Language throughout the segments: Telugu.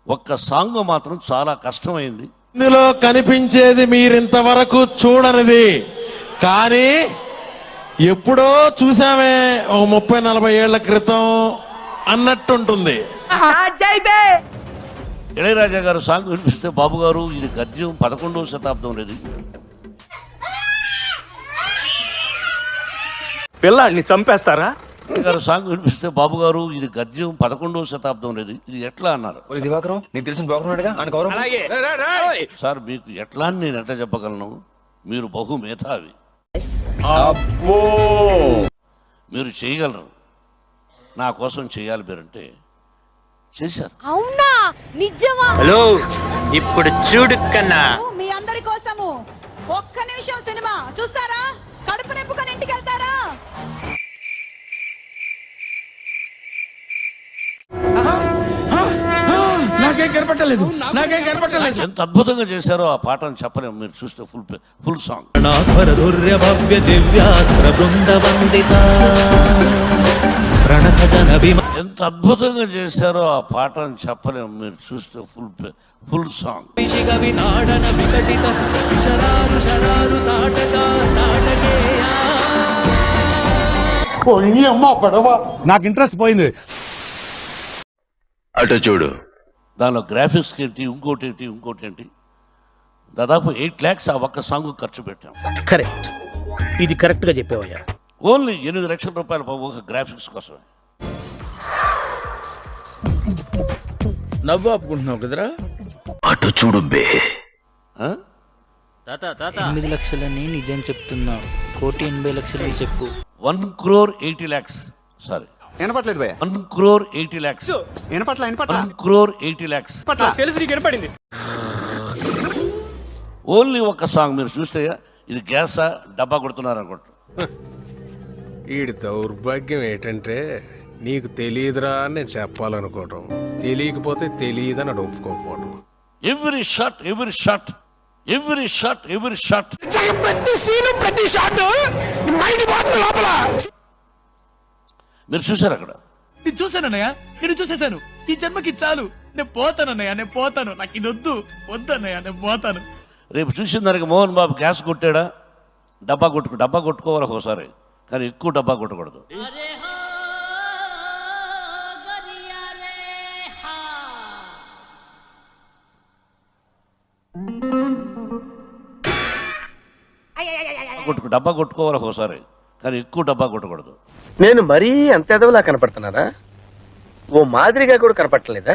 ఒక్క సాంగ్ మాత్రం చాలా కష్టమైంది. ఇందులో కనిపించేది మీరింతవరకు చూడనిది, కానీ ఎప్పుడో చూసామే ఒక 30-40 ఏళ్ల క్రితం అన్నట్టుంటుంది. ఇళయరాజా గారు సాంగ్ వినిపిస్తే బాబు గారు ఇది గద్యం 11వ శతాబ్దం లేదు, పిల్లాడిని చంపేస్తారా గారు సాంగ్ వినిపిస్తే బాబు గారు ఇది గద్యం 11వ శతాబ్దం లేదు, ఇది ఎట్లా అన్నారు. దివాకరం నీకు తెలిసిన బ్రోకర్ సార్ మీకు ఎట్లా అని నేను ఎట్లా చెప్పగలను, మీరు బహు మేధావి, మీరు చేయగలరు, నా కోసం చేయాలి మీరంటే చేశారు. అవునా నిజమా? హలో ఇప్పుడు చూడు కన్నా మీ అందరి కోసము ఒక్క నిమిషం సినిమా చూస్తారా? కడుపు నింపుకొని ఇంటికి వెళ్తారా? నాకేం కనపట్టలేదు. ఎంత అద్భుతంగా చేశారో ఆ పాటను చెప్పలేము, మీరు చూస్తే ఫుల్ సాంగ్. ఎంత అద్భుతంగా చేశారో ఆ పాటను చెప్పలేము, మీరు చూస్తే ఫుల్ సాంగ్. నాకు ఇంట్రెస్ట్ పోయింది. అటు చూడు. దానిలో గ్రాఫిక్స్ ఏంటి, ఇంకోటి ఏంటి, దాదాపు 8 lakhs ఆ ఒక్క సాంగ్ ఖర్చు పెట్టాం. కరెక్ట్, ఇది కరెక్ట్ గా చెప్పేవయ్యా. ఓన్లీ 8 లక్షల రూపాయలు ఒక గ్రాఫిక్స్ కోసమే. నవ్వు ఆపుకుంటున్నావు కదరా. అటు చూడు బే. 8 లక్షలని నిజం చెప్తున్నావు, 1,80,00,000 చెప్పు. 1,80,00,000 సారీ, 1,80,00,000 1,80,00,000 ఓన్లీ ఒక్క సాంగ్. మీరు చూస్తే ఇది గ్యాసా డబ్బా కొడుతున్నారు అనుకుంటా. వీడి దౌర్భాగ్యం ఏంటంటే నీకు తెలియదురా అని నేను చెప్పాలనుకోవటం, తెలియకపోతే తెలియదని అటు ఒప్పుకోకపోవటం. ఎవ్రీ షాట్ మీరు చూసారు అక్కడ. నేను చూశానన్నయ్య, నేను చూసేశాను. ఈ జన్మకి చాలు, నేను పోతానన్నయ్య, నేను పోతాను. నాకు ఇది వద్దన్నయ్య, నేను పోతాను. రేపు చూసిన దానికి మోహన్ బాబు గ్యాస్ కొట్టాడా, డబ్బా కొట్టుకోవాలి ఒకసారి, కానీ ఎక్కువ డబ్బా కొట్టకూడదు. డబ్బా కొట్టుకోవాలి ఒకసారి, కానీ ఎక్కువ డబ్బా కొట్టకూడదు. నేను మరీ అంత ఎదవలా కనపడుతున్నారా? ఓ మాదిరిగా కూడా కనపడలేదా?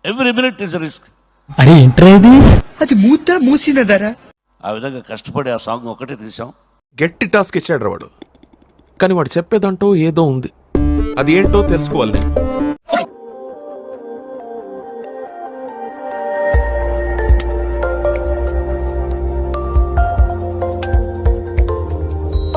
Every minute is risk. అరే ఏంట్రేది? అది మూసినదరా. ఆ విధంగా కష్టపడి ఆ సాంగ్ ఒకటే తీసాం. గట్టి టాస్క్ ఇచ్చాడు వాడు, కానీ వాడు చెప్పేదంటూ ఏదో ఉంది, అది ఏంటో తెలుసుకోవాలి నేను.